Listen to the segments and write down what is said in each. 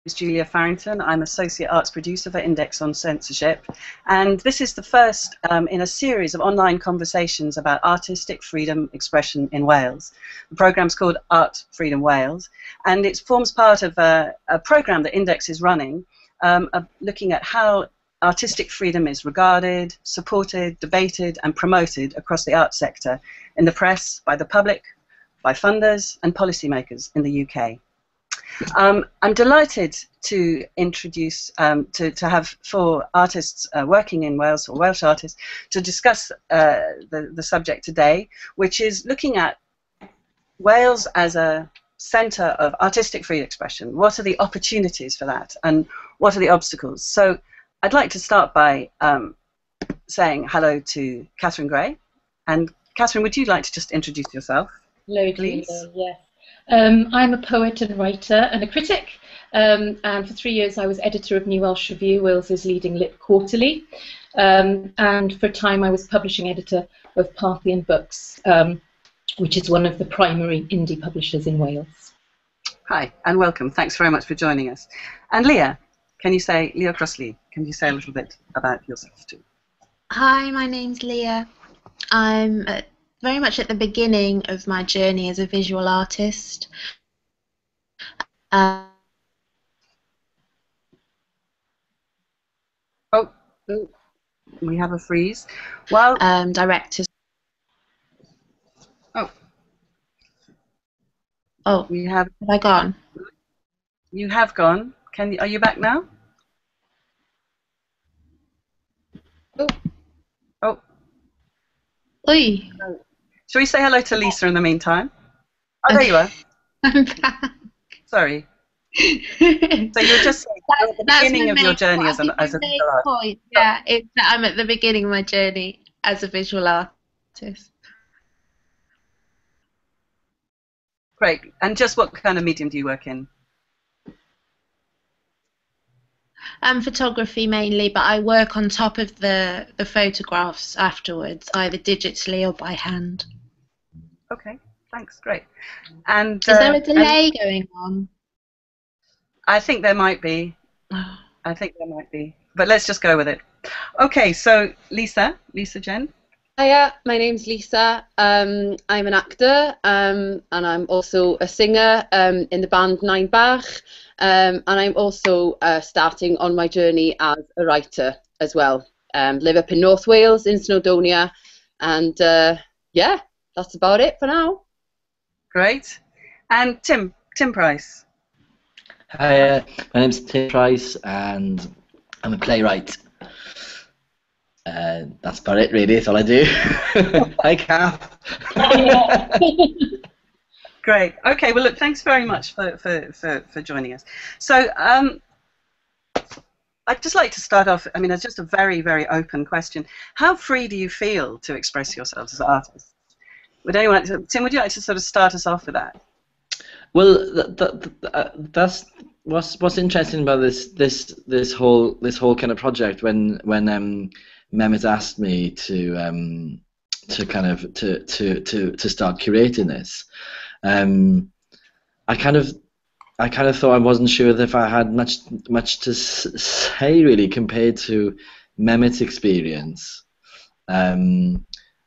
is Julia Farrington. I'm Associate Arts Producer for Index on Censorship, and this is the first in a series of online conversations about artistic freedom expression in Wales. The programme's called Art Freedom Wales, and it forms part of a programme that Index is running, looking at how artistic freedom is regarded, supported, debated and promoted across the arts sector, in the press, by the public, by funders and policymakers in the UK. I'm delighted to introduce, to have 4 artists working in Wales, or Welsh artists, to discuss the subject today, which is looking at Wales as a centre of artistic free expression. What are the opportunities for that, and what are the obstacles? So I'd like to start by saying hello to Kathryn Gray. And Kathryn, would you like to just introduce yourself? Hello, please. Julia, yes. I'm a poet and writer and a critic, and for 3 years I was editor of New Welsh Review, Wales's leading lit quarterly, and for a time I was publishing editor of Parthian Books, which is one of the primary indie publishers in Wales. Hi, and welcome. Thanks very much for joining us. And Leah, Leah Crossley, can you say a little bit about yourself too? Hi, my name's Leah. I'm very much at the beginning of my journey as a visual artist. Oh, we have a freeze. Well, directors. Oh, we have. Have I gone? You have gone. Are you back now? Oh. Oi. Shall we say hello to Lisa in the meantime? Oh, there you are. I'm back. Sorry. So you were just saying at the beginning of your journey as a visual artist. Yeah, I'm at the beginning of my journey as a visual artist. Great. And just what kind of medium do you work in? Photography mainly, but I work on top of the photographs afterwards, either digitally or by hand. Okay, thanks, great. And is there a delay going on? I think there might be. I think there might be. But let's just go with it. Okay, so Lisa Jen. Hiya, my name's Lisa. I'm an actor, and I'm also a singer in the band Nine Bach, and I'm also starting on my journey as a writer as well. Live up in North Wales, in Snowdonia, and yeah, that's about it for now. Great. And Tim Price. Hi, my name's Tim Price, and I'm a playwright. That's about it, really. That's all I do. Hi, Kath. Great. Okay. Well, look. Thanks very much for joining us. So, I'd just like to start off. I mean, it's just a very, very open question. How free do you feel to express yourselves as artists? Would anyone, Tim? Would you like to sort of start us off with that? Well, that's what's interesting about this whole kind of project. When Mehmet asked me to start curating this, I kind of thought I wasn't sure if I had much to say really compared to Mehmet's experience.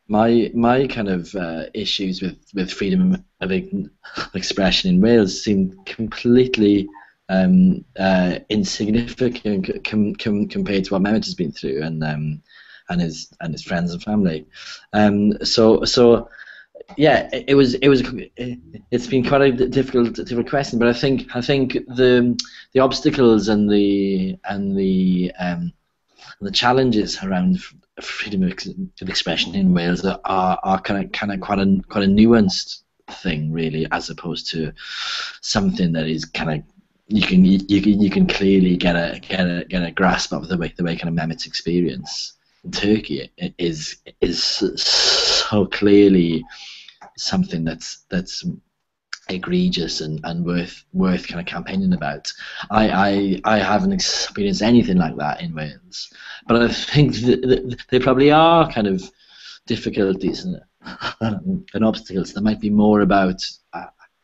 My kind of issues with freedom of expression in Wales seem completely insignificant compared to what Mehmet has been through and his friends and family. So yeah, it's been quite a difficult question, but I think the obstacles and the challenges around freedom of expression in Wales are kind of quite a nuanced thing, really, as opposed to something that is kind of you can clearly get a grasp of the way kind of Mehmet's experience in Turkey is so clearly something that's egregious and worth kind of campaigning about. I haven't experienced anything like that in Wales, but I think that there probably are kind of difficulties and obstacles that might be more about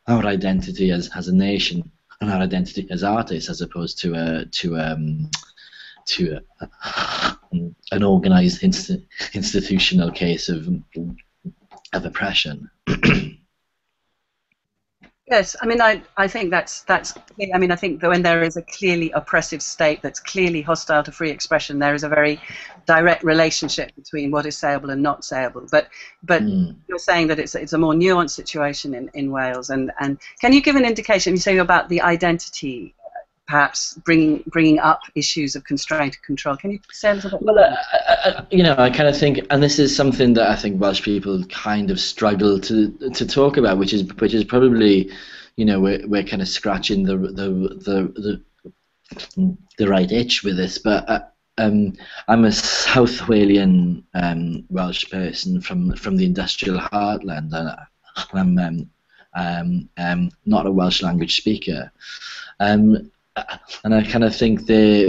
our identity as a nation our identity as artists, as opposed to an organised institutional case of oppression. Yes, I mean, I think that's I mean, I think that when there is a clearly oppressive state that's clearly hostile to free expression, there is a very direct relationship between what is sayable and not sayable. But you're saying that it's a more nuanced situation in Wales, and can you give an indication? You say about the identity, perhaps bringing up issues of constraint and control. Can you say a little bit more? Well, you know, I kind of think, and this is something that I think Welsh people kind of struggle to talk about, which is probably, you know, we're kind of scratching the right itch with this. But I'm a South Walian Welsh person from the industrial heartland, and I'm not a Welsh language speaker. And I kind of think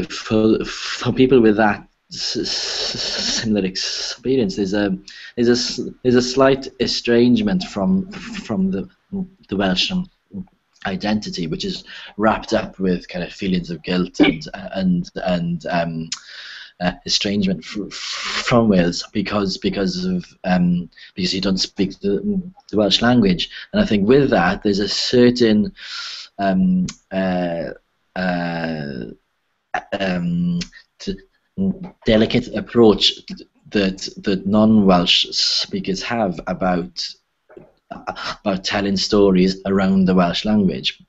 for people with that similar experience, there's a slight estrangement from the Welsh identity, which is wrapped up with kind of feelings of guilt and estrangement from Wales because you don't speak the Welsh language. And I think with that, there's a certain delicate approach that non-Welsh speakers have about telling stories around the Welsh language,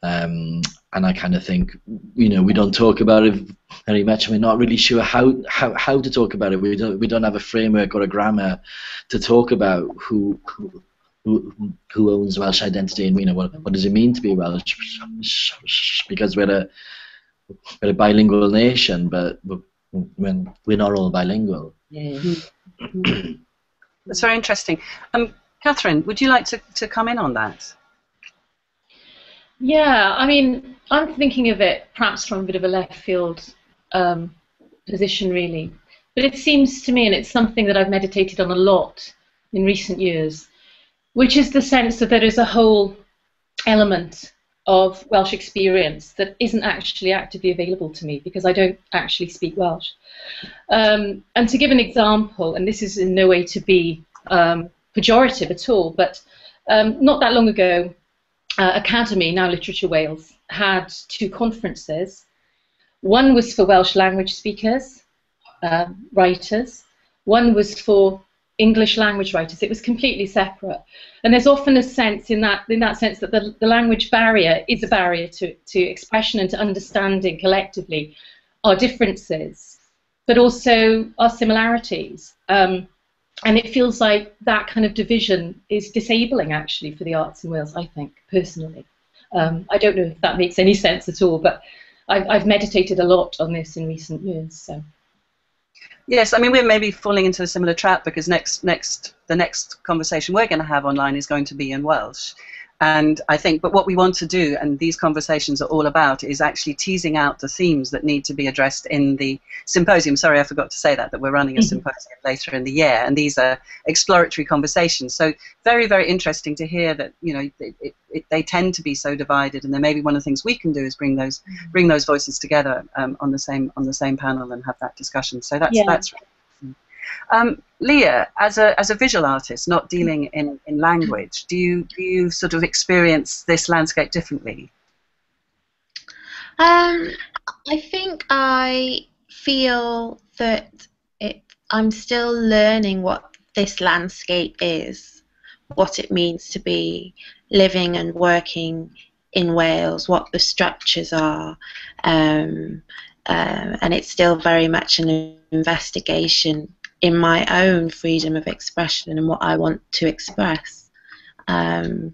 and I kind of think, you know, we don't talk about it very much, and we're not really sure how to talk about it. We don't have a framework or a grammar to talk about who owns Welsh identity, and, you know, what does it mean to be Welsh, because we're a bilingual nation, but when we're not all bilingual. That's very interesting. Kathryn, would you like to come in on that? Yeah, I mean, I'm thinking of it perhaps from a bit of a left field position, really. But it seems to me, and it's something that I've meditated on a lot in recent years, which is the sense that there is a whole element of Welsh experience that isn't actually actively available to me because I don't actually speak Welsh. And to give an example, and this is in no way to be pejorative at all, but not that long ago, Academy, now Literature Wales, had 2 conferences. One was for Welsh language speakers, writers. One was for English language writers. It was completely separate, and there's often a sense in that sense that the language barrier is a barrier to expression and to understanding collectively our differences, but also our similarities. And it feels like that kind of division is disabling, actually, for the arts in Wales, I think, personally. I don't know if that makes any sense at all, but I've meditated a lot on this in recent years. So. Yes, I mean, we're maybe falling into a similar trap because the next conversation we're going to have online is going to be in Welsh. And I think, but what we want to do, and these conversations are all about, is actually teasing out the themes that need to be addressed in the symposium. Sorry, I forgot to say that we're running a symposium later in the year, and these are exploratory conversations. So very, very interesting to hear that, you know, they tend to be so divided, and then maybe one of the things we can do is bring those voices together on the same panel and have that discussion. So that's Leah, as a visual artist, not dealing in language, do you sort of experience this landscape differently? I think I feel that I'm still learning what this landscape is, what it means to be living and working in Wales, what the structures are, and it's still very much an investigation in my own freedom of expression and what I want to express. In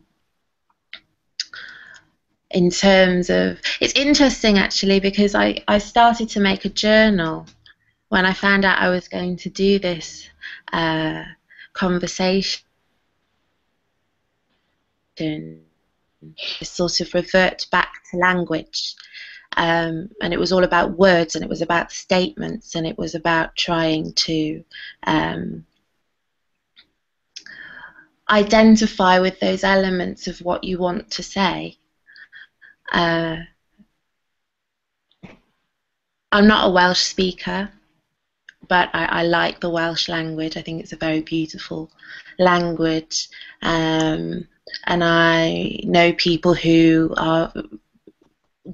terms of, it's interesting actually because I started to make a journal when I found out I was going to do this conversation, sort of revert back to language. And it was all about words, and it was about statements, and it was about trying to identify with those elements of what you want to say. I'm not a Welsh speaker, but I like the Welsh language. I think it's a very beautiful language, and I know people who are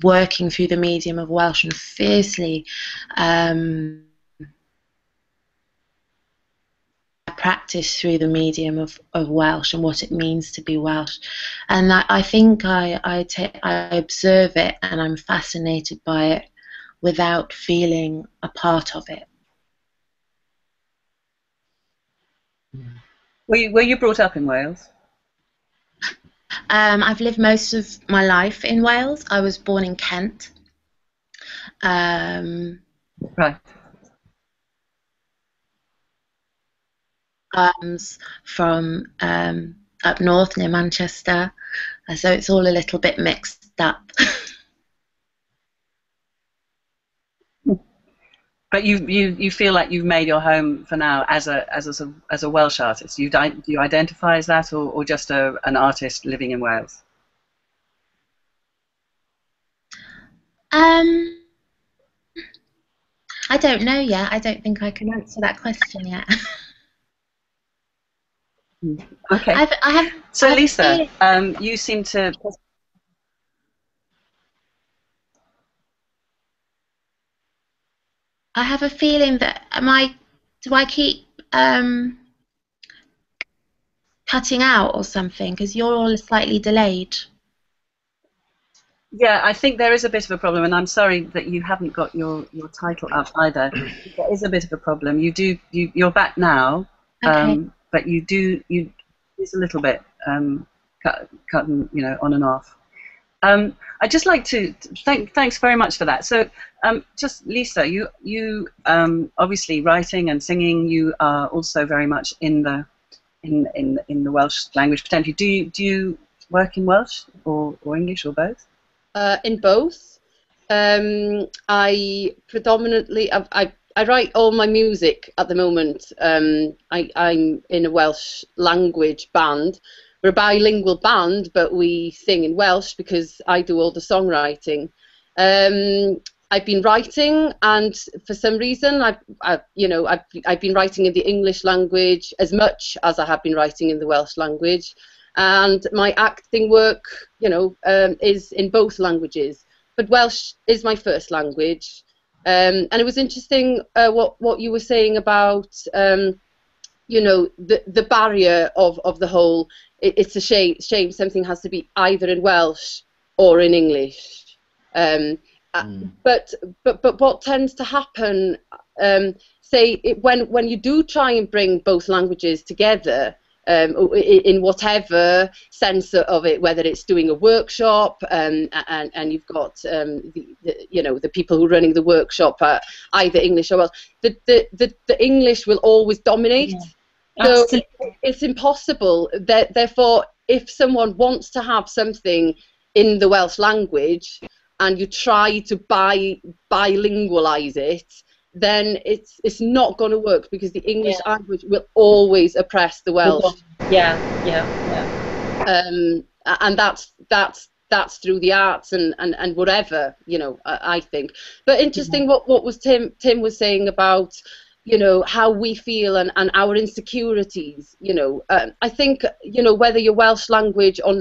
working through the medium of Welsh and fiercely practice through the medium of Welsh and what it means to be Welsh. And I think I observe it and I'm fascinated by it without feeling a part of it. Were you brought up in Wales? I've lived most of my life in Wales. I was born in Kent. Right. From up north near Manchester, so it's all a little bit mixed up. But you feel like you've made your home for now as a Welsh artist. Do you identify as that, or just an artist living in Wales? I don't know yet. I don't think I can answer that question yet. Okay. So Lisa, you seem to. I have a feeling that do I keep cutting out or something, because you're all slightly delayed. Yeah, I think there is a bit of a problem, and I'm sorry that you haven't got your title up either. There is a bit of a problem. You're back now, Okay. but it's a little bit cutting, on and off. I'd just like to thanks very much for that. So, just Lisa, you obviously writing and singing. You are also very much in the Welsh language potentially. Do you work in Welsh or English or both? In both. I predominantly I write all my music at the moment. I'm in a Welsh language band. We're a bilingual band, but we sing in Welsh because I do all the songwriting. I've been writing, and for some reason, I've been writing in the English language as much as I have been writing in the Welsh language, and my acting work, is in both languages. But Welsh is my first language, and it was interesting what you were saying about. The barrier of the whole. It's a shame something has to be either in Welsh or in English. But what tends to happen, when you do try and bring both languages together, in whatever sense of it, whether it's doing a workshop and you've got the people who are running the workshop are either English or Welsh, the English will always dominate. Yeah. So it's impossible. Therefore, if someone wants to have something in the Welsh language and you try to bilingualize it, then it's not going to work, because the English language will always oppress the Welsh. Yeah. And that's through the arts and whatever, I think. But interesting what was Tim was saying about how we feel and our insecurities. I think whether you're Welsh language or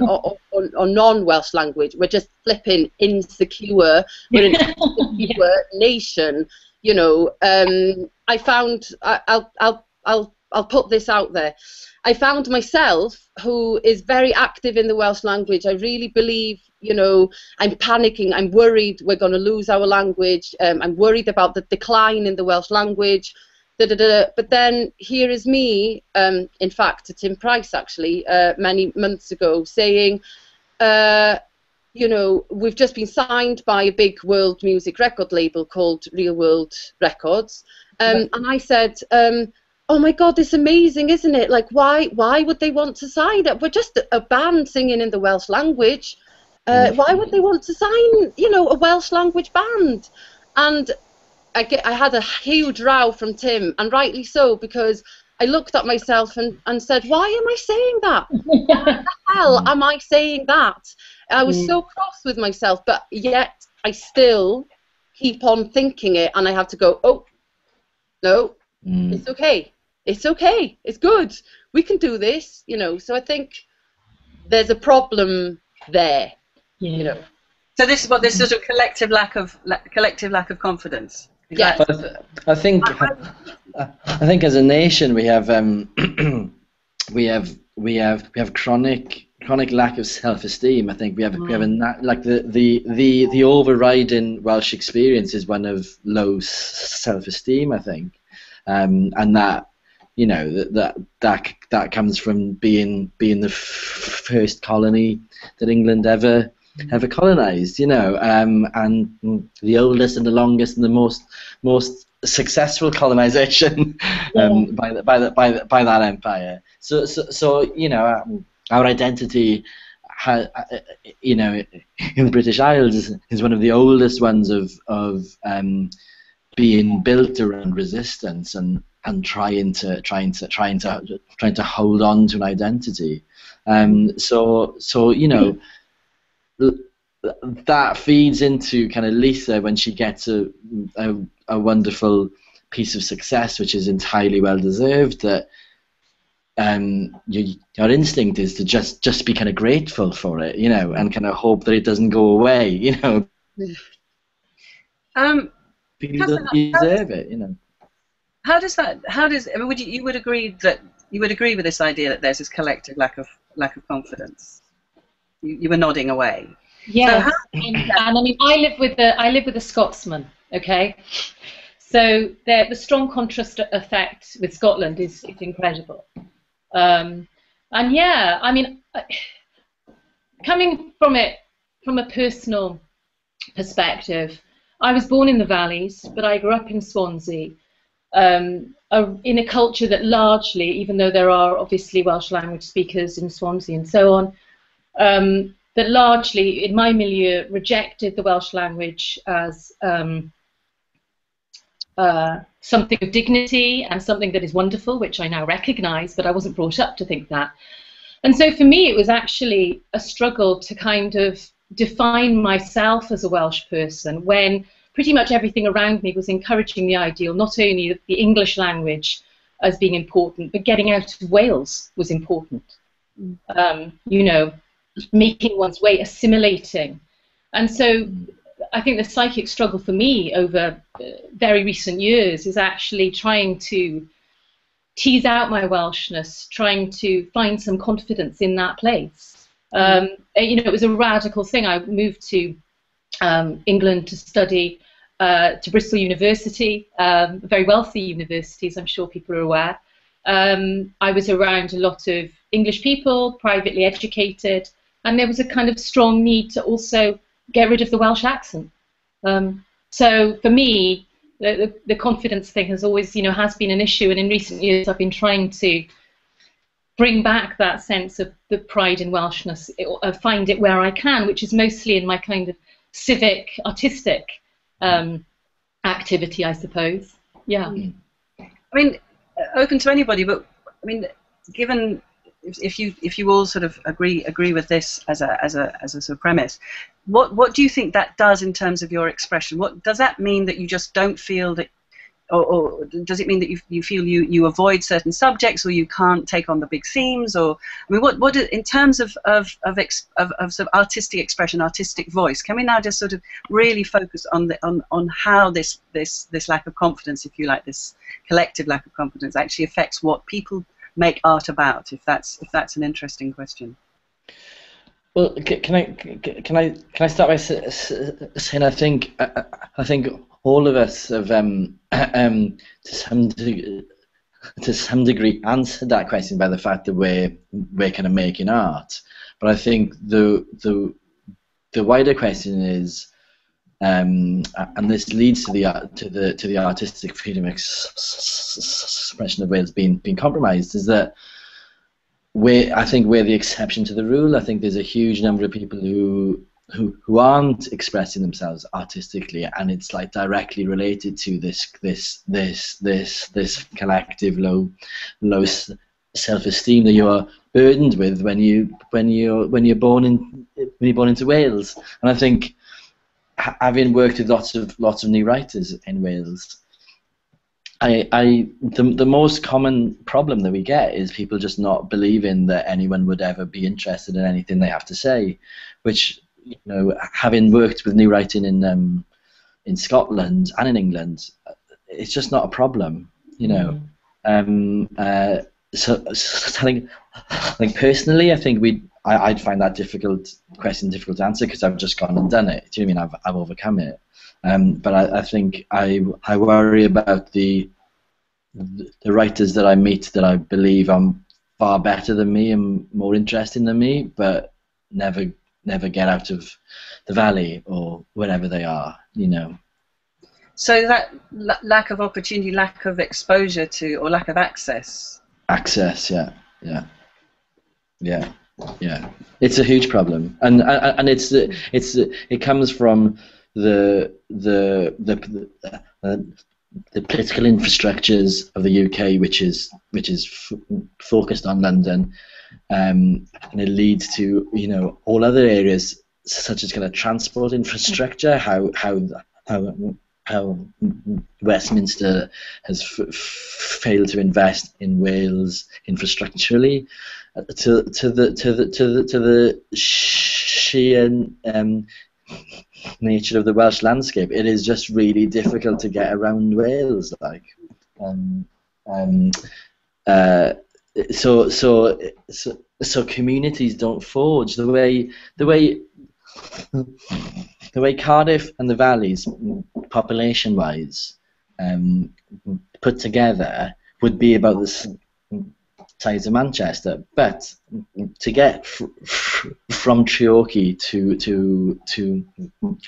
non-Welsh language, we're just flipping insecure. We're an insecure nation. I found I'll put this out there. I found myself, who is very active in the Welsh language. I really believe, I'm panicking. I'm worried we're going to lose our language. I'm worried about the decline in the Welsh language. But then here is me, in fact, to Tim Price actually, many months ago, saying, we've just been signed by a big world music record label called Real World Records, and I said, oh my God, it's amazing, isn't it? Like, why would they want to sign it? We're just a band singing in the Welsh language. Why would they want to sign, a Welsh language band? And I had a huge row from Tim, and rightly so, because I looked at myself and said, why am I saying that? Why the hell am I saying that? I was so cross with myself, but yet I still keep on thinking it, and I have to go, oh, no, it's okay. It's okay. It's good. We can do this, you know. So I think there's a problem there, you know. So this is what this sort of collective lack of confidence. Yeah. I think as a nation we have chronic lack of self-esteem. I think we have like the overriding Welsh experience is one of low self-esteem. I think, and that, you know, that comes from being the first colony that England ever colonized, you know, and the oldest and the longest and the most successful colonization by that empire. So you know, our identity, you know, in the British Isles is one of the oldest ones of being built around resistance and trying to hold on to an identity. So you know, that feeds into kind of Lisa when she gets a wonderful piece of success, which is entirely well deserved. That your instinct is to just be kind of grateful for it, you know, and kind of hope that it doesn't go away, you know. You deserve it, you know. I mean, you would agree with this idea that there's this collective lack of confidence? You were nodding away. Yeah, so and I mean, I live with a Scotsman. Okay, so the strong contrast effect with Scotland is incredible. And yeah, I mean, coming from it from a personal perspective, I was born in the valleys, but I grew up in Swansea, in a culture that largely, even though there are obviously Welsh language speakers in Swansea and so on, that largely, in my milieu, rejected the Welsh language as something of dignity and something that is wonderful, which I now recognise, but I wasn't brought up to think that. And so for me, it was actually a struggle to kind of define myself as a Welsh person when pretty much everything around me was encouraging the ideal, not only of the English language as being important, but getting out of Wales was important. You know, making one's way, assimilating. And so I think the psychic struggle for me over very recent years is actually trying to tease out my Welshness, trying to find some confidence in that place. You know, it was a radical thing. I moved to England to study to Bristol University, a very wealthy university, as I'm sure people are aware. I was around a lot of English people, privately educated, and there was a kind of strong need to also get rid of the Welsh accent. So for me, the confidence thing has always, you know, has been an issue, and in recent years I've been trying to bring back that sense of the pride in Welshness, find it where I can, which is mostly in my kind of civic, artistic activity, I suppose. Yeah. I mean, open to anybody, but I mean, given if you all sort of agree with this as a sort of premise, what do you think that does in terms of your expression? What does that mean, that you just don't feel that, or does it mean that you feel you avoid certain subjects, or you can't take on the big themes? Or I mean, what in terms of sort of artistic expression, artistic voice? Can we now just sort of really focus on how this lack of confidence, if you like, this collective lack of confidence, actually affects what people make art about? If that's an interesting question. Well, can I start by saying I think all of us have to some degree answered that question by the fact that we're kind of making art. But I think the wider question is, and this leads to the artistic freedom expression of Wales being compromised, is that I think we're the exception to the rule. I think there's a huge number of people who aren't expressing themselves artistically, and it's like directly related to this collective low self-esteem that you're burdened with when you're born into Wales. And I think, having worked with lots of new writers in Wales, the most common problem that we get is people just not believing that anyone would ever be interested in anything they have to say, which, you know, having worked with new writing in Scotland and in England, it's just not a problem, you know. So I think personally, I think I'd find that question difficult to answer, because I've just gone and done it. Do you know what I mean? I've overcome it. But I think I worry about the writers that I meet that I believe are far better than me and more interesting than me, but never get out of the valley or wherever they are, you know. So that lack of opportunity, lack of exposure to, or lack of access. Access, yeah. It's a huge problem, and it comes from the political infrastructures of the UK, which is focused on London, and it leads to, you know, all other areas such as kind of transport infrastructure, how Westminster has failed to invest in Wales infrastructurally, to the sheer nature of the Welsh landscape. It is just really difficult to get around Wales, like, so communities don't forge the way Cardiff and the valleys, population-wise, put together, would be about the size of Manchester, but to get from Treorchy to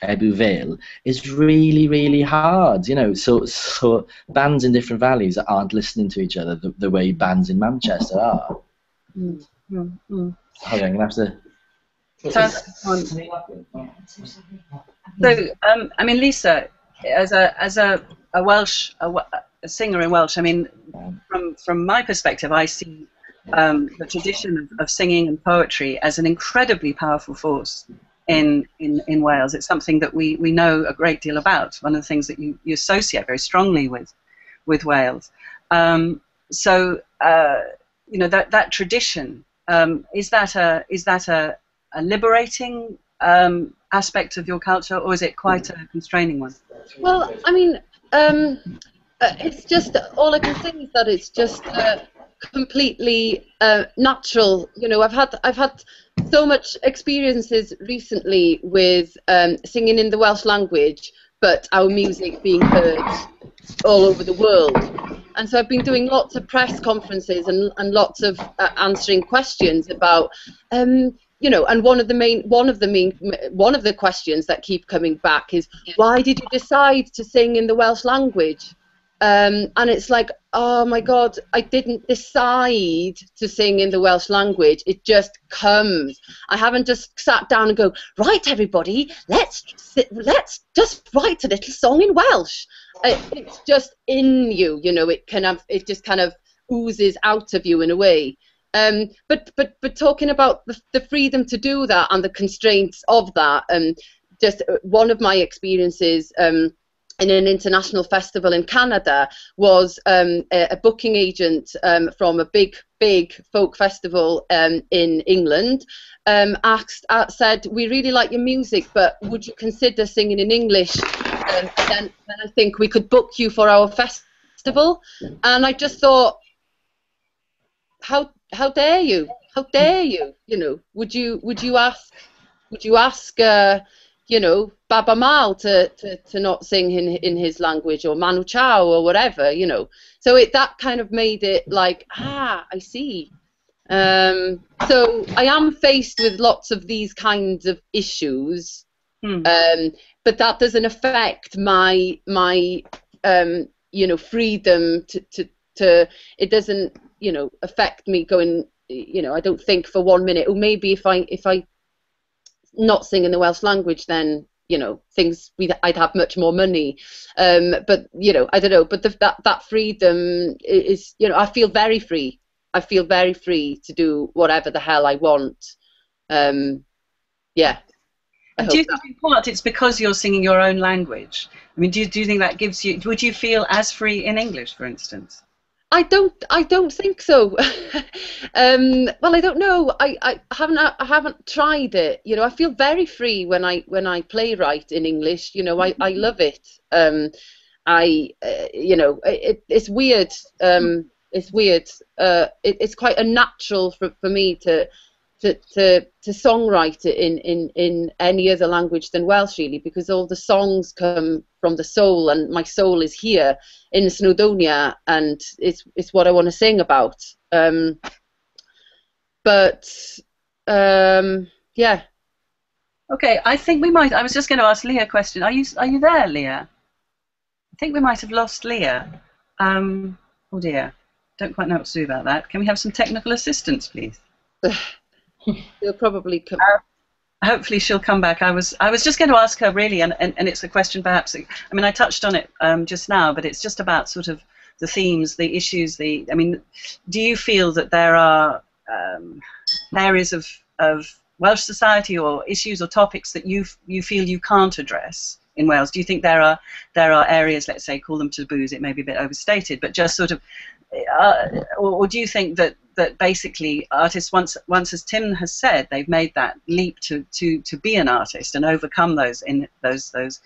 Ebbw Vale is really, really hard, you know. So bands in different valleys aren't listening to each other the way bands in Manchester are. Hold on, I'm gonna have to. So, I mean, Lisa, as a Welsh a singer in Welsh, I mean, from my perspective, I see the tradition of singing and poetry as an incredibly powerful force in Wales. It's something that we know a great deal about. One of the things that you associate very strongly with Wales. So, you know, that tradition, is that a liberating aspect of your culture, or is it quite a constraining one? Well, I mean, it's just, all I can say is that it's just completely natural. You know, I've had so much experiences recently with singing in the Welsh language, but our music being heard all over the world. And so I've been doing lots of press conferences and lots of answering questions about, you know, and one of the questions that keep coming back is, why did you decide to sing in the Welsh language? And it's like, oh my God, I didn't decide to sing in the Welsh language. It just comes. I haven't just sat down and go, right, everybody, let's just write a little song in Welsh. It's just in you, you know. It just kind of oozes out of you in a way. But talking about the freedom to do that and the constraints of that, just one of my experiences in an international festival in Canada was a booking agent from a big folk festival in England said, we really like your music, but would you consider singing in English? Then I think we could book you for our festival. And I just thought, how dare you? How dare you? You know, would you ask you know, Baba Mal to not sing in his language, or Manu Chao or whatever, you know. So that kind of made it like, I see. So I am faced with lots of these kinds of issues, but that doesn't affect my you know, freedom to it doesn't, you know, affect me going, you know, I don't think for 1 minute, or maybe if I not sing in the Welsh language, then, you know, I'd have much more money, but, you know, I don't know, but that freedom is, you know, I feel very free. I feel very free to do whatever the hell I want. Yeah. And do you think in part it's because you're singing your own language? I mean, do you think that gives you? Would you feel as free in English, for instance? I don't think so. Well, I don't know. I haven't tried it. You know, I feel very free when I playwright in English. You know, I love it. You know, it's weird. It's weird. It's quite unnatural for me to songwrite in any other language than Welsh, really, because all the songs come from the soul, and my soul is here in Snowdonia, and it's what I want to sing about. Yeah. Okay, I think we might. I was just going to ask Leah a question. Are you there, Leah? I think we might have lost Leah. Oh dear, don't quite know what to do about that. Can we have some technical assistance, please? She'll probably come. Hopefully she'll come back. I was just going to ask her, really, and it's a question perhaps. I mean, I touched on it just now, but it's just about sort of the themes, the issues. I mean, do you feel that there are areas of Welsh society or issues or topics that you feel you can't address in Wales? Do you think there are areas, let's say, call them taboos? It may be a bit overstated, but just sort of. Or do you think that basically artists, once as Tim has said, they've made that leap to be an artist and overcome those things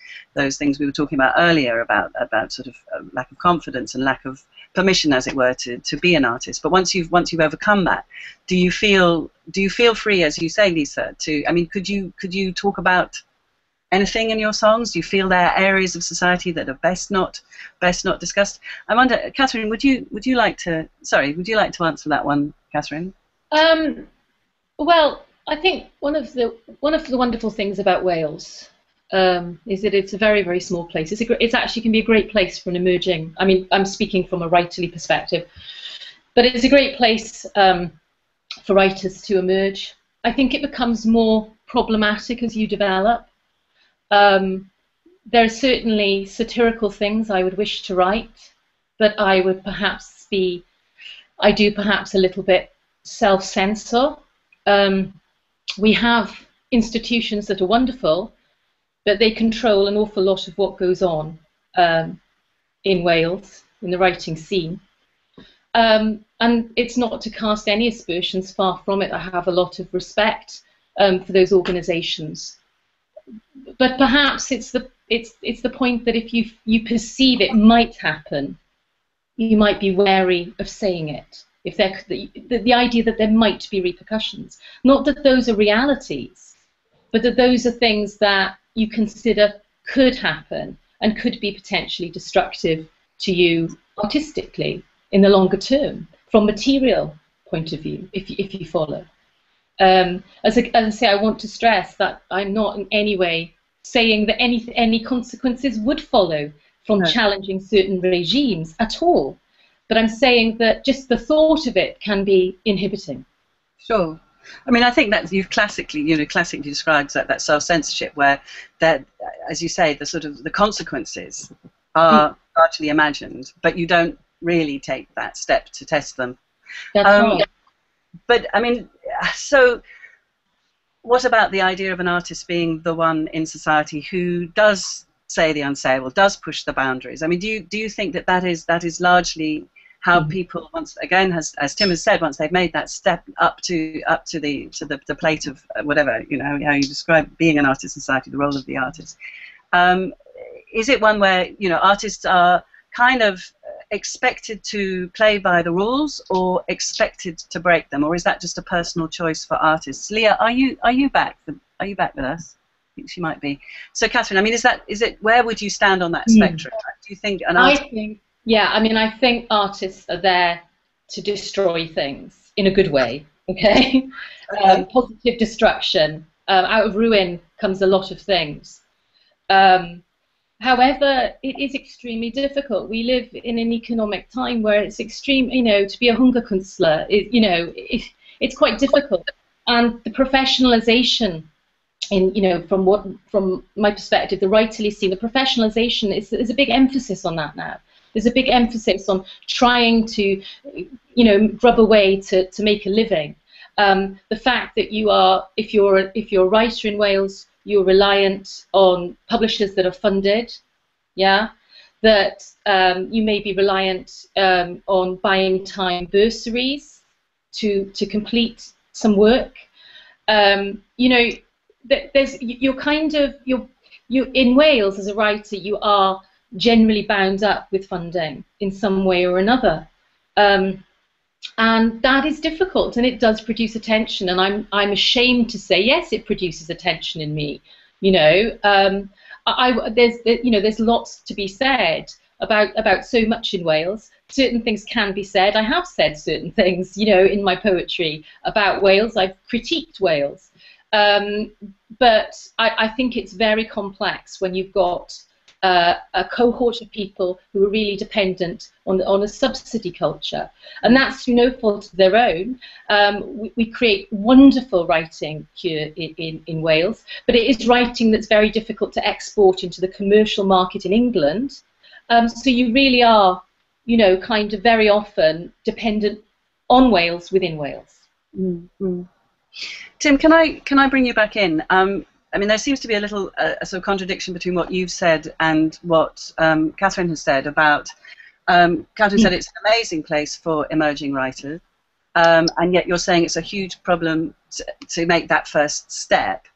we were talking about earlier about sort of lack of confidence and lack of permission, as it were, to be an artist? But once you've overcome that, do you feel free, as you say, Lisa? I mean, could you talk about anything in your songs? Do you feel there are areas of society that are best not discussed? I wonder, Kathryn, would you like to answer that one, Kathryn? Well, I think one of the wonderful things about Wales is that it's a very, very small place. It actually can be a great place for an emerging. I mean, I'm speaking from a writerly perspective, but it's a great place for writers to emerge. I think it becomes more problematic as you develop. There are certainly satirical things I would wish to write, but I do perhaps a little bit self-censor. We have institutions that are wonderful, but they control an awful lot of what goes on in Wales, in the writing scene. And it's not to cast any aspersions, far from it. I have a lot of respect for those organisations. But perhaps it's the point that if you perceive it might happen, you might be wary of saying it. If the idea that there might be repercussions, not that those are realities, but that those are things that you consider could happen and could be potentially destructive to you artistically in the longer term, from material point of view, if you follow. As I say, I want to stress that I'm not in any way saying that any consequences would follow from challenging certain regimes at all, but I'm saying that just the thought of it can be inhibiting. Sure. I mean, I think that you've classically described that self-censorship, where that, as you say, the consequences are largely imagined, but you don't really take that step to test them. That's right. But I mean, so what about the idea of an artist being the one in society who does say the unsayable, does push the boundaries? I mean, do you think that is largely how people, once again, as Tim has said, once they've made that step up to the plate of whatever, you know, how you describe being an artist in society, the role of the artist, is it one where, you know, artists are kind of expected to play by the rules or expected to break them, or is that just a personal choice for artists? Leah, are you back? Are you back with us? I think she might be. So, Kathryn, I mean, is it? Where would you stand on that spectrum? Do you think an artist? I think artists are there to destroy things in a good way. Okay, positive destruction. Out of ruin comes a lot of things. However, it is extremely difficult. We live in an economic time where it's extreme, you know, to be a Hungerkünstler, it's quite difficult. And the professionalization, from my perspective, the writerly scene, the professionalization is a big emphasis on that now. There's a big emphasis on trying to, you know, grub away to make a living. The fact that you are, if you're a writer in Wales, you're reliant on publishers that are funded, yeah, that you may be reliant on buying time bursaries to complete some work. You know, you're in Wales as a writer, you are generally bound up with funding in some way or another. And that is difficult, and it does produce a tension, and I'm ashamed to say, yes, it produces a tension in me. You know, there's lots to be said about so much in Wales. Certain things can be said. I have said certain things, you know, in my poetry about Wales. I've critiqued Wales, but I think it's very complex when you've got a cohort of people who are really dependent on a subsidy culture, and that's through no fault of their own. We create wonderful writing here in Wales, but it is writing that's very difficult to export into the commercial market in England. So you really are, you know, kind of very often dependent on Wales within Wales. Mm-hmm. Tim, can I bring you back in? I mean, there seems to be a little a sort of contradiction between what you've said and what Kathryn has said about. Kathryn said it's an amazing place for emerging writers, and yet you're saying it's a huge problem to make that first step.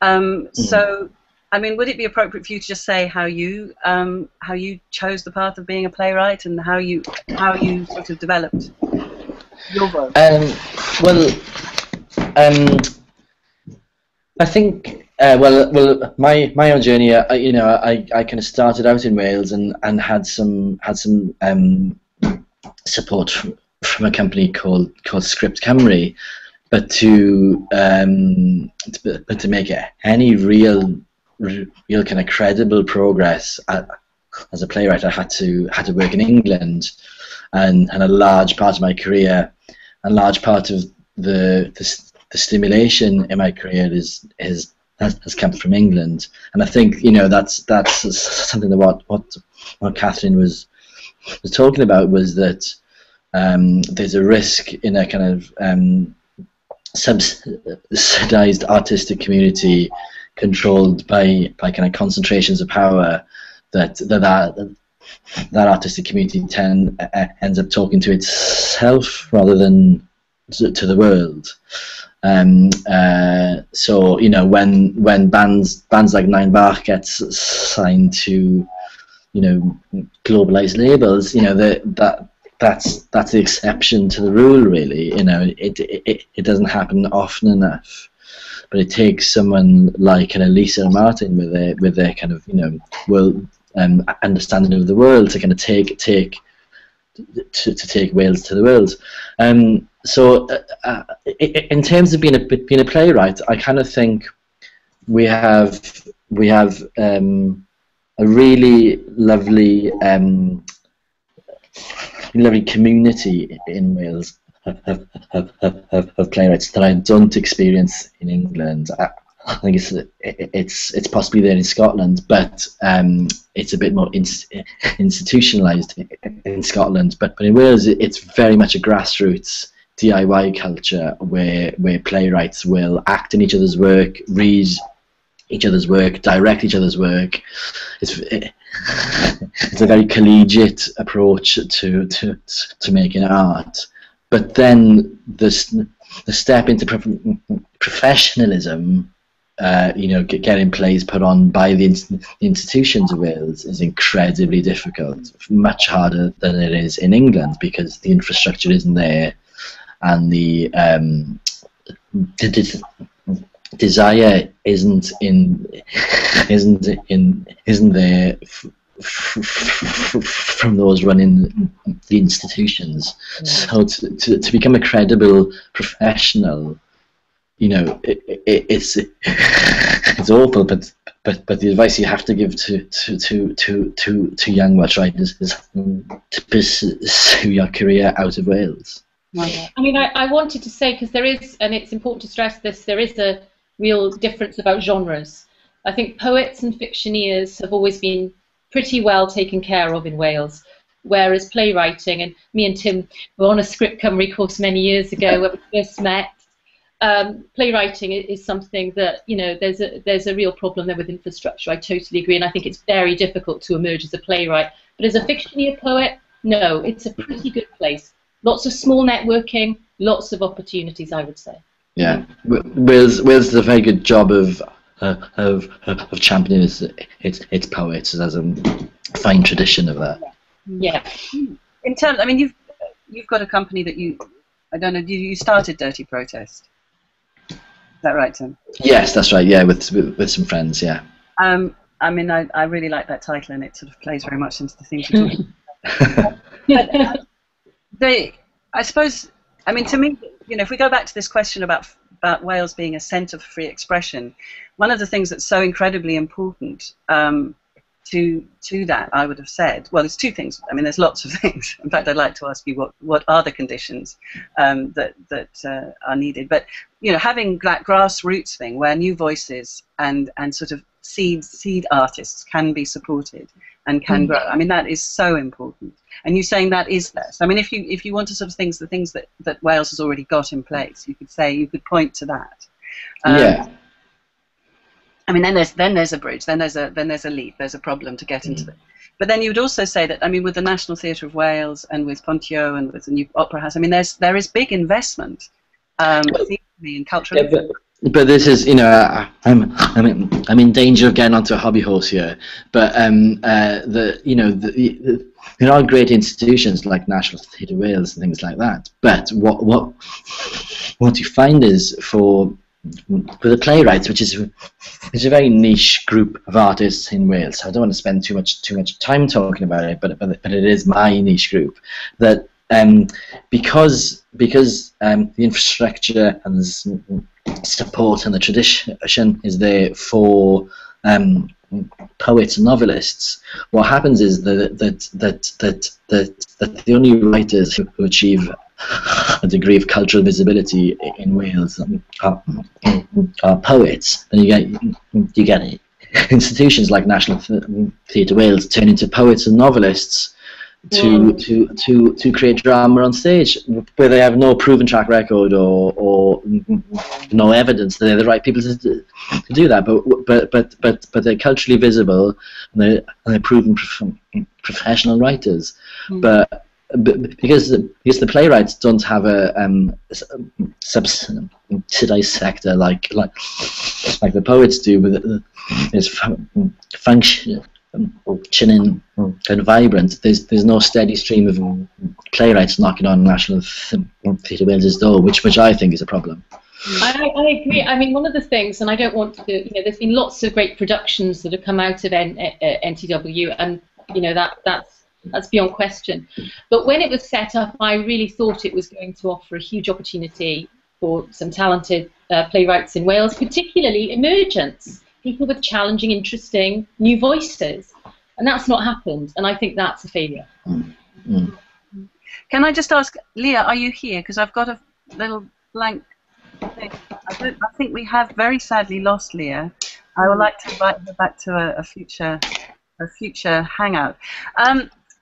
So, I mean, would it be appropriate for you to just say how you chose the path of being a playwright and how you sort of developed your work? I think. Well, my own journey, you know, I kind of started out in Wales and had some support from a company called Script Nghymru, but to make any real kind of credible progress as a playwright, I had to work in England, and a large part of my career, and large part of the stimulation in my career has come from England, and I think, you know, that's something that what Kathryn was talking about, was that there's a risk in a kind of subsidized artistic community controlled by kind of concentrations of power that artistic community ends up talking to itself rather than to the world. So, you know, when bands like Nine Bach gets signed to, you know, globalized labels, you know, that's the exception to the rule, really. You know, it doesn't happen often enough, but it takes someone like kind of Lisa and Martin with their kind of, you know, world understanding of the world to kind of take Wales to the world. So in terms of being a playwright, I kind of think we have a really lovely community in Wales of playwrights that I don't experience in England. I think it's possibly there in Scotland, but it's a bit more institutionalized in Scotland. But in Wales, it's very much a grassroots DIY culture where playwrights will act in each other's work, read each other's work, direct each other's work. It's a very collegiate approach to making art. But then the step into professionalism, you know, getting plays put on by the institutions of Wales is incredibly difficult, much harder than it is in England, because the infrastructure isn't there, and the desire isn't there from those running the institutions. So to become a credible professional, you know, it's awful, but the advice you have to give to young Welsh writers is to pursue your career out of Wales. I mean, I wanted to say, because there is, and it's important to stress this, there is a real difference about genres. I think poets and fictioneers have always been pretty well taken care of in Wales. Whereas playwriting, and me and Tim were on a Script Cymru course many years ago when we first met. Playwriting is something that, you know, there's a real problem there with infrastructure. I totally agree, and I think it's very difficult to emerge as a playwright. But as a fictioneer poet, no, it's a pretty good place. Lots of small networking, lots of opportunities, I would say. Yeah, Wales does a very good job of championing its poets. There's a fine tradition of that. Yeah. In terms, I mean, you've got a company that I don't know, you started Dirty Protest. Is that right, Tim? Yes, that's right. Yeah, with some friends. Yeah. I mean, I really like that title, and it sort of plays very much into the things you're talking about. I suppose, I mean, to me, you know, if we go back to this question about Wales being a centre for free expression, one of the things that's so incredibly important to that, I would have said, well, there's two things. I mean, there's lots of things. In fact, I'd like to ask you what are the conditions that are needed. But, you know, having that grassroots thing where new voices and sort of seed artists can be supported and can grow. I mean, that is so important. And you're saying that is less. I mean, if you want to sort of the things that Wales has already got in place, you could point to that. Yeah. I mean, then there's a bridge, then there's a leap, there's a problem to get into it. But then you would also say that, I mean, with the National Theatre of Wales and with Pontio and with the new Opera House, I mean, there is big investment in cultural. Yeah, but this is, you know, I'm in danger of getting onto a hobby horse here. But there are great institutions like National Theatre of Wales and things like that. But what you find is for the playwrights, which is a very niche group of artists in Wales. I don't want to spend too much time talking about it, but it is my niche group. That because the infrastructure and the support and the tradition is there for poets and novelists, what happens is that the only writers who achieve a degree of cultural visibility in Wales are poets, and you get institutions like National Theatre Wales turn into poets and novelists to create drama on stage, where they have no proven track record or no evidence that they're the right people to do that, but they're culturally visible and they're proven professional writers, but because the playwrights don't have a subsidized sector like the poets do, but it's functioning and vibrant. There's no steady stream of playwrights knocking on National Theatre Wales' door, which I think is a problem. I agree. I mean, one of the things, and I don't want to, you know, there's been lots of great productions that have come out of NTW, and you know that's beyond question. But when it was set up, I really thought it was going to offer a huge opportunity for some talented playwrights in Wales, particularly emergents, people with challenging, interesting new voices. And that's not happened, and I think that's a failure. Can I just ask, Leah, are you here? Because I've got a little blank thing. I think we have very sadly lost Leah. I would like to invite her back to a future hangout.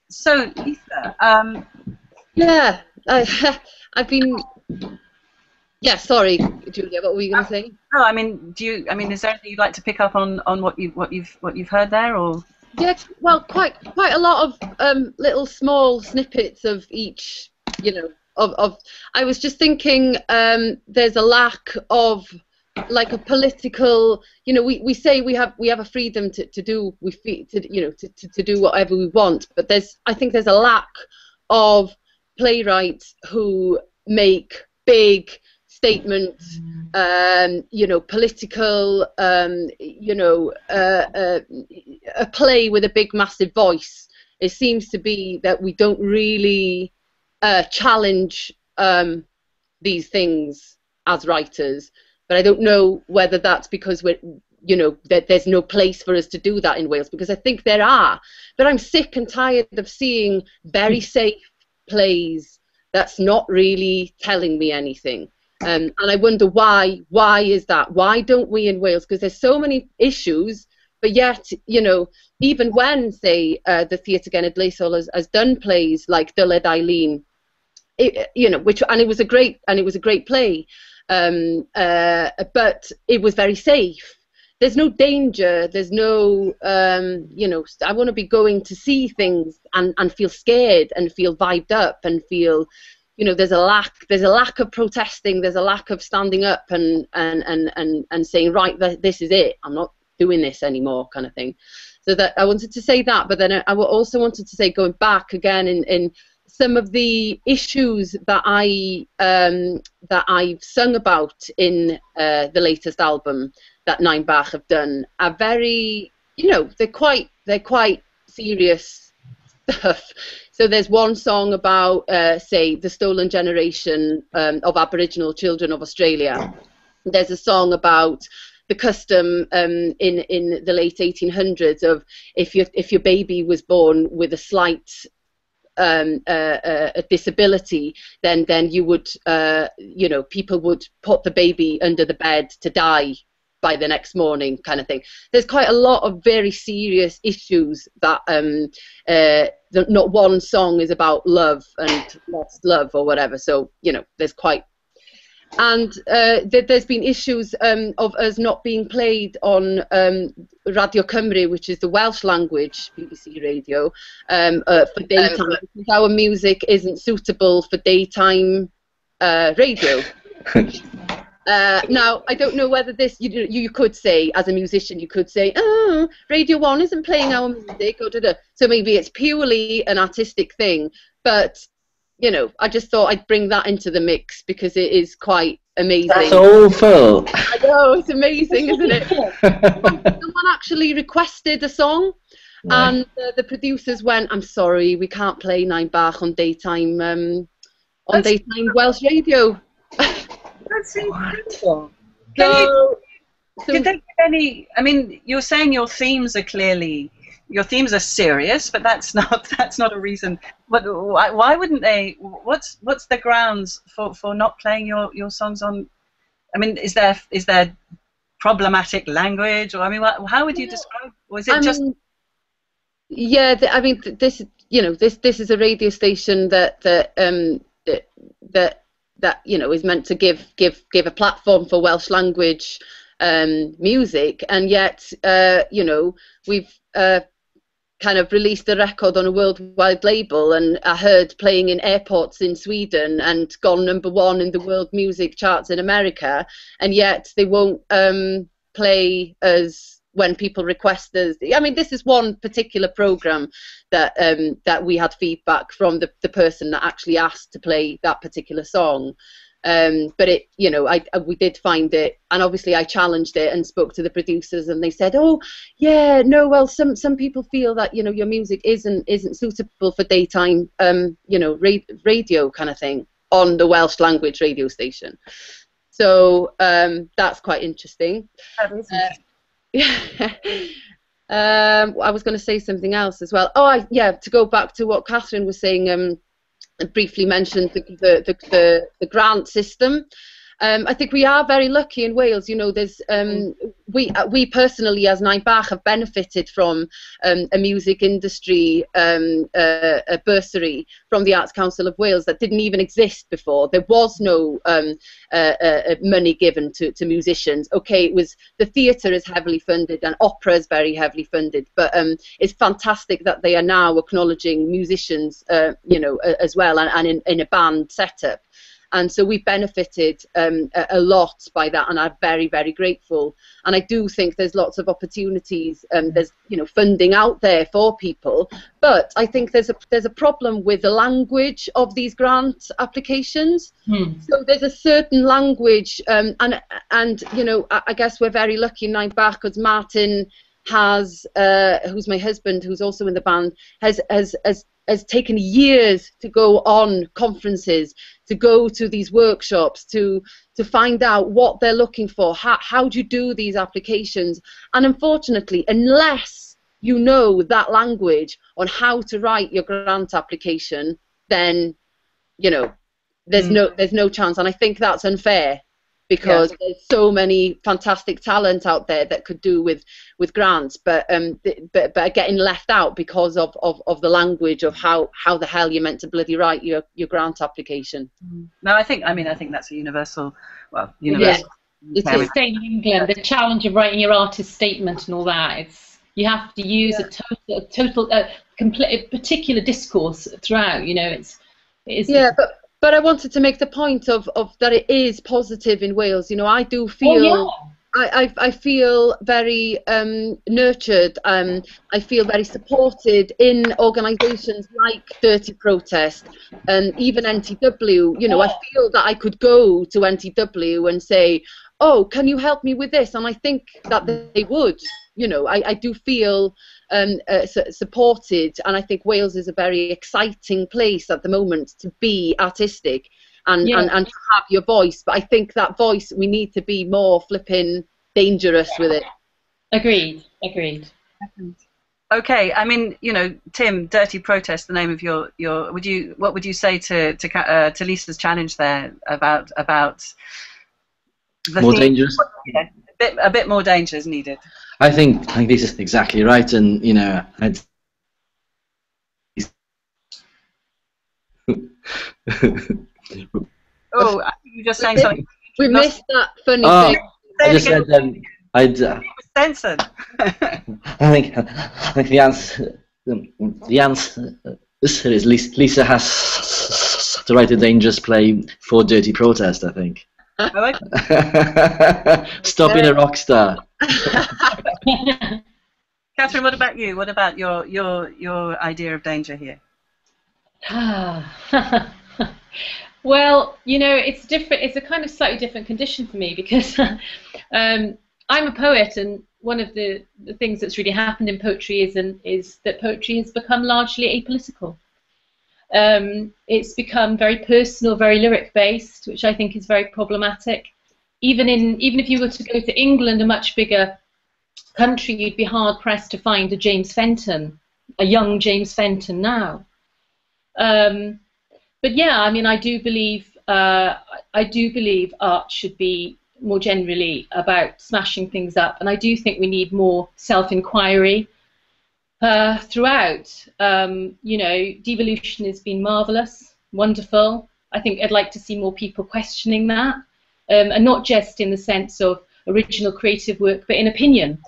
So, Lisa, yeah, I've been. Yeah, sorry, Julia. What were you going to say? No, I mean, is there anything you'd like to pick up on what you've heard there, or? Yeah, well, quite a lot of little small snippets of each. You know, of. I was just thinking, there's a lack of, like, a political. You know, we say we have a freedom to do to do whatever we want, but I think there's a lack of playwrights who make big statements, you know, political, you know, a play with a big, massive voice. It seems to be that we don't really challenge these things as writers, but I don't know whether that's because that there's no place for us to do that in Wales, because I think there are. But I'm sick and tired of seeing very safe plays that's not really telling me anything. And I wonder why is that? Why don't we in Wales? Because there's so many issues but yet, you know, even when, say, the Theatr Genedlaethol has done plays like Dyled ar-lein, you know, it was a great play, but it was very safe. There's no danger. There's no, you know, I want to be going to see things and feel scared and feel vibed up and feel, you know, there's a lack of protesting. There's a lack of standing up and saying, right, this is it. I'm not doing this anymore, kind of thing. So that I wanted to say that, but then I also wanted to say, going back again in some of the issues that I've sung about in the latest album that Nine Bach have done are very, you know, they're quite serious stuff. So there's one song about, say, the stolen generation of Aboriginal children of Australia. There's a song about the custom in the late 1800s of if your baby was born with a slight a disability, then you would, you know, people would put the baby under the bed to die by the next morning, kind of thing. There's quite a lot of very serious issues that not one song is about love and lost love or whatever. So, you know, there's quite, and there's been issues of us not being played on Radio Cymru, which is the Welsh language BBC radio, for daytime, because our music isn't suitable for daytime radio. Now, I don't know whether this, you could say, as a musician, you could say, oh, Radio 1 isn't playing our music, or da-da. So maybe it's purely an artistic thing, but, you know, I just thought I'd bring that into the mix because it is quite amazing. That's awful. I know, it's amazing, isn't it? Someone actually requested a song, right. And the producers went, I'm sorry, we can't play Nine Bach on daytime Welsh radio. That's incredible. Did they give any? I mean, you're saying your themes are serious, but that's not a reason. But why wouldn't they? What's the grounds for not playing your songs on? I mean, is there problematic language, or I mean, how would you describe? Or is it Yeah, I mean, this is a radio station that you know is meant to give a platform for Welsh language music, and yet you know, we've kind of released a record on a worldwide label, and I heard playing in airports in Sweden and gone #1 in the world music charts in America, and yet they won't play us when people request us. I mean, this is one particular program that we had feedback from the person that actually asked to play that particular song. But it, you know, we did find it, and obviously I challenged it and spoke to the producers, and they said, oh, yeah, no, well, some people feel that, you know, your music isn't suitable for daytime, you know, radio kind of thing on the Welsh language radio station. So that's quite interesting. That is interesting. I was going to say something else as well. Oh, to go back to what Kathryn was saying, briefly mentioned the grant system. I think we are very lucky in Wales. You know, there's we personally as Nine Bach have benefited from a music industry a bursary from the Arts Council of Wales that didn't even exist before. There was no money given to musicians. Okay, it was, the theatre is heavily funded and opera is very heavily funded, but it's fantastic that they are now acknowledging musicians, you know, as well, and in a band setup. And so we benefited a lot by that, and I'm very, very grateful. And I do think there's lots of opportunities. There's, you know, funding out there for people, but I think there's a problem with the language of these grant applications. So there's a certain language, and you know, I guess we're very lucky in Nine Bach because Martin has, who's my husband, who's also in the band, has taken years to go on conferences, to go to these workshops, to find out what they're looking for, how do you do these applications. And unfortunately, unless you know that language on how to write your grant application, then, you know, there's no chance. And I think that's unfair. because there's so many fantastic talent out there that could do with grants, but are getting left out because of the language of how the hell you're meant to bloody write your grant application. No, I think that's a universal, universal. It's the same in England. The challenge of writing your artist statement and all that. You have to use a particular discourse throughout. You know, it is. Yeah, but I wanted to make the point of that it is positive in Wales. You know, I do feel I feel very nurtured. I feel very supported in organisations like Dirty Protest and even NTW. You know, I feel that I could go to NTW and say, "Oh, can you help me with this?" And I think that they would. You know, I do feel supported, and I think Wales is a very exciting place at the moment to be artistic and to have your voice. But I think that voice, we need to be more flipping dangerous with it. Agreed. Okay, I mean, you know, Tim, Dirty Protest, the name of your what would you say to Lisa's challenge there about the more dangerous? A bit more danger is needed. I think this is exactly right, and you know, Oh, I think you just saying something. We missed that funny thing. I just said I'd. Censored. I think the answer is Lisa has to write a dangerous play for Dirty Protest, I think. Stop being a rock star. Kathryn, what about you? What about your idea of danger here? Well, you know, it's different. It's a kind of slightly different condition for me because I'm a poet, and one of the things that's really happened in poetry is that poetry has become largely apolitical. It's become very personal, very lyric based, which I think is very problematic. Even if you were to go to England, a much bigger country, you'd be hard pressed to find a James Fenton, a young James Fenton now. But yeah, I mean, I do believe art should be more generally about smashing things up, and I do think we need more self-inquiry throughout. You know, devolution has been marvellous, wonderful. I think I'd like to see more people questioning that, and not just in the sense of original creative work, but in opinion,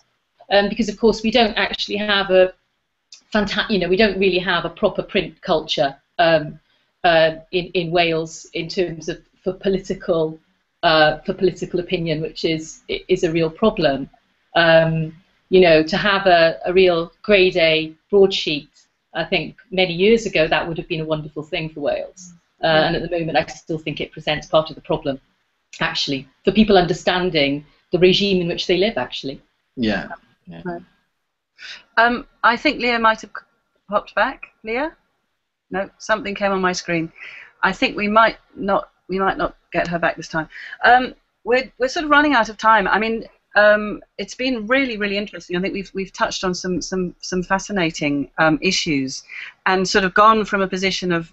because of course we don't actually have we don't really have a proper print culture in Wales in terms of for political opinion, which is a real problem. You know, to have a real grade A broadsheet, I think many years ago that would have been a wonderful thing for Wales. And at the moment, I still think it presents part of the problem, actually, for people understanding the regime in which they live, actually. Yeah. I think Leah might have popped back. Leah? No, something came on my screen. I think we might not get her back this time. We're sort of running out of time. I mean, it's been really interesting. I think we've touched on some fascinating issues, and sort of gone from a position of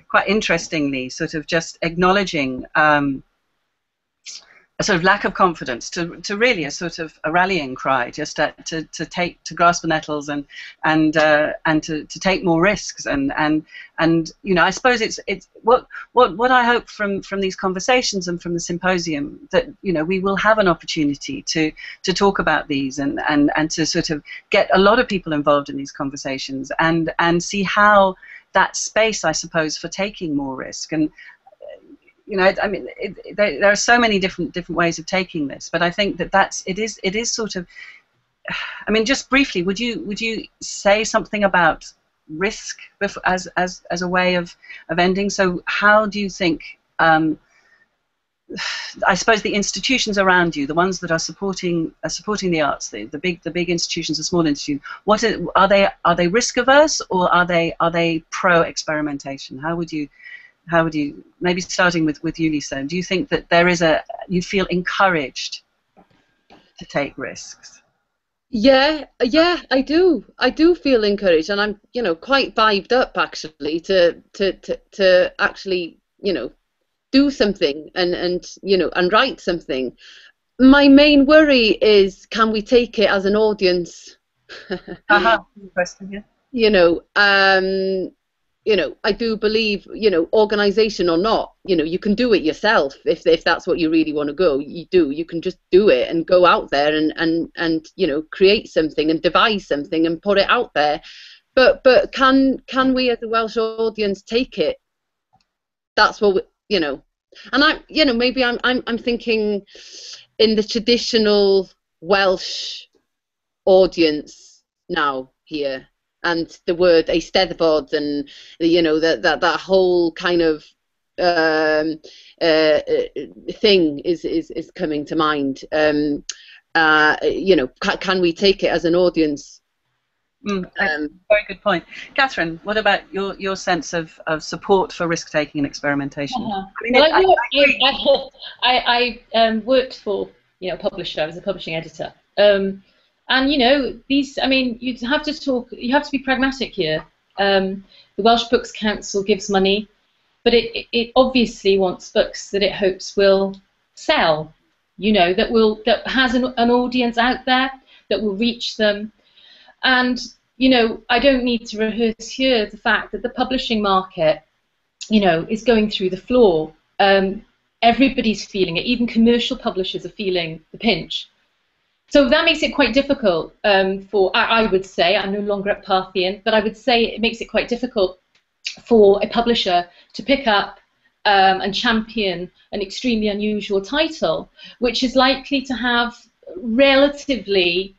quite interestingly sort of just acknowledging a sort of lack of confidence to really a sort of a rallying cry, just to grasp the nettles and to take more risks and you know, I suppose it's what I hope from these conversations and from the symposium, that you know, we will have an opportunity to talk about these and to sort of get a lot of people involved in these conversations and see how that space, I suppose, for taking more risk. And you know, I mean, there are so many different ways of taking this, but I think that it is sort of. I mean, just briefly, would you say something about risk as a way of ending? So, how do you think? I suppose the institutions around you, the ones that are supporting the arts, the big institutions, the small institutions, are they risk averse, or are they pro experimentation? How would you, maybe starting with you, Lisa, do you think that you feel encouraged to take risks? Yeah, I do. I do feel encouraged, and I'm, you know, quite vibed up actually to actually, you know, do something and you know, and write something. My main worry is, can we take it as an audience? Question, yeah. You know, I do believe, you know, organisation or not, you know, you can do it yourself if that's what you really want to go. You can just do it and go out there and you know, create something and devise something and put it out there. But can we as a Welsh audience take it? That's what we, you know. And you know, maybe I'm thinking in the traditional Welsh audience now here. And the word Eisteddfod and you know that whole kind of thing is coming to mind. You know, can we take it as an audience? Very good point, Kathryn. What about your sense of support for risk taking and experimentation? I worked for, you know, a publisher. I was a publishing editor. And you know, these, I mean, you have to be pragmatic here. The Welsh Books Council gives money, but it obviously wants books that it hopes will sell, you know, that has an audience out there, that will reach them. And, you know, I don't need to rehearse here the fact that the publishing market, you know, is going through the floor. Everybody's feeling it, even commercial publishers are feeling the pinch. So that makes it quite difficult I would say, I'm no longer at Parthian, but I would say it makes it quite difficult for a publisher to pick up and champion an extremely unusual title, which is likely to have relatively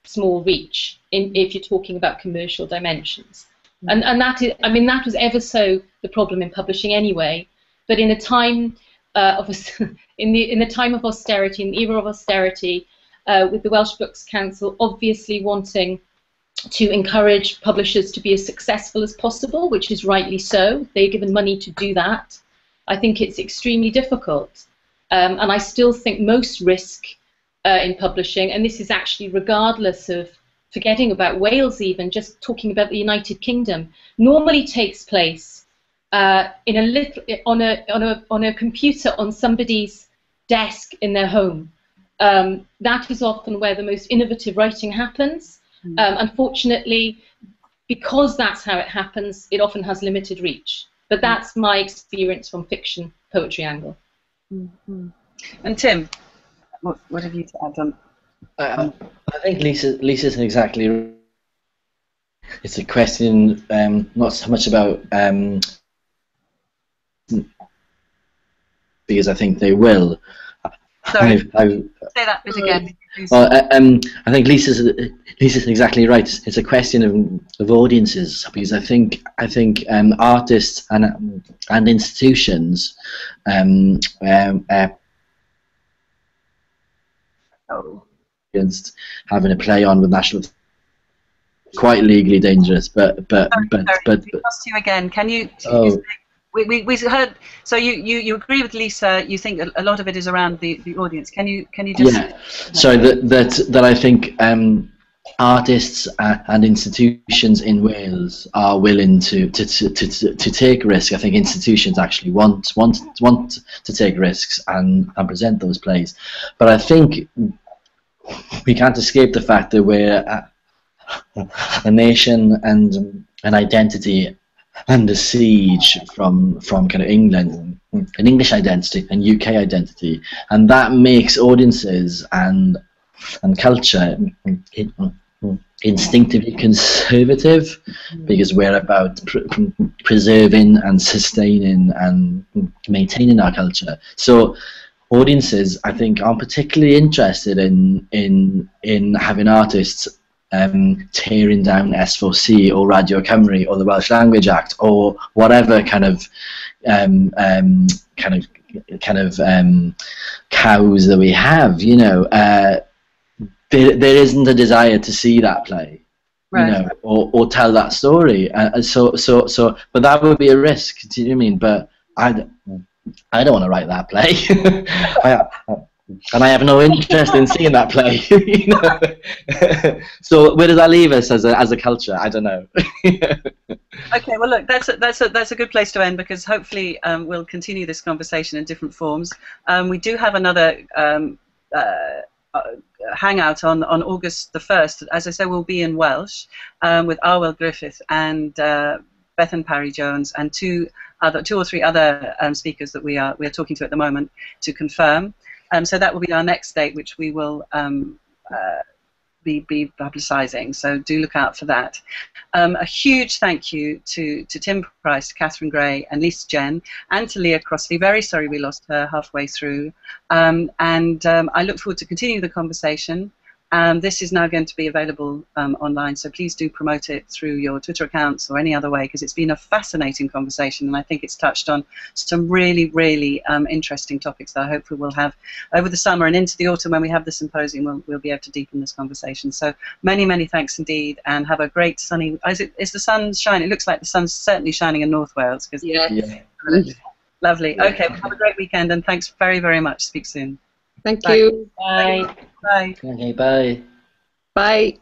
small reach if you're talking about commercial dimensions. And that is, I mean, that was ever so the problem in publishing anyway. But in a time in the time of austerity, in the era of austerity, with the Welsh Books Council obviously wanting to encourage publishers to be as successful as possible, which is rightly so. They're given money to do that. I think it's extremely difficult. And I still think most risk in publishing, and this is actually regardless of forgetting about Wales even, just talking about the United Kingdom, normally takes place in on a computer on somebody's desk in their home. That is often where the most innovative writing happens. Unfortunately, because that's how it happens, it often has limited reach. But that's my experience from fiction poetry angle. And Tim, what have you to add on? I think Lisa's exactly right. It's a question not so much about because I think they will. Sorry, say that bit again. Well, I think Lisa's exactly right. It's a question of audiences, because I think artists and institutions against having a play on with national, quite legally dangerous, but we lost you again. Can you? We heard. So you agree with Lisa? You think a lot of it is around the audience. Can you just? Yeah. So that I think artists and institutions in Wales are willing to take risk. I think institutions actually want to take risks and present those plays, but I think we can't escape the fact that we're a nation and an identity under siege from kind of England, an English identity and UK identity, and that makes audiences and culture instinctively conservative, because we're about preserving and sustaining and maintaining our culture. So audiences, I think, aren't particularly interested in having artists tearing down S4C or Radio Cymru or the Welsh Language Act or whatever kind of cows that we have. You know, there isn't a desire to see that play, right, you know, or tell that story. So, but that would be a risk. Do you know what I mean? But I don't want to write that play. And I have no interest in seeing that play. You know? So where does that leave us as a culture? I don't know. Okay, well, look, that's a good place to end, because hopefully we'll continue this conversation in different forms. We do have another hangout on August the 1st. As I say, we'll be in Welsh with Arwyl Griffith and Bethan Parry-Jones and two or three other speakers that we are talking to at the moment to confirm. So that will be our next date, which we will be publicising, so do look out for that. A huge thank you to Tim Price, Kathryn Gray and Lisa Jen, and to Leah Crossley. Very sorry we lost her halfway through, and I look forward to continue the conversation. This is now going to be available online, so please do promote it through your Twitter accounts or any other way, because it's been a fascinating conversation, and I think it's touched on some really, really interesting topics that I hope we will have over the summer and into the autumn when we have the symposium. We'll be able to deepen this conversation. So many, many thanks indeed, and have a great sunny... Is the sun shining? It looks like the sun's certainly shining in North Wales. Yeah. Lovely. Okay, well, have a great weekend, and thanks very, very much. Speak soon. Thank you. Bye. Bye. Okay, bye. Bye.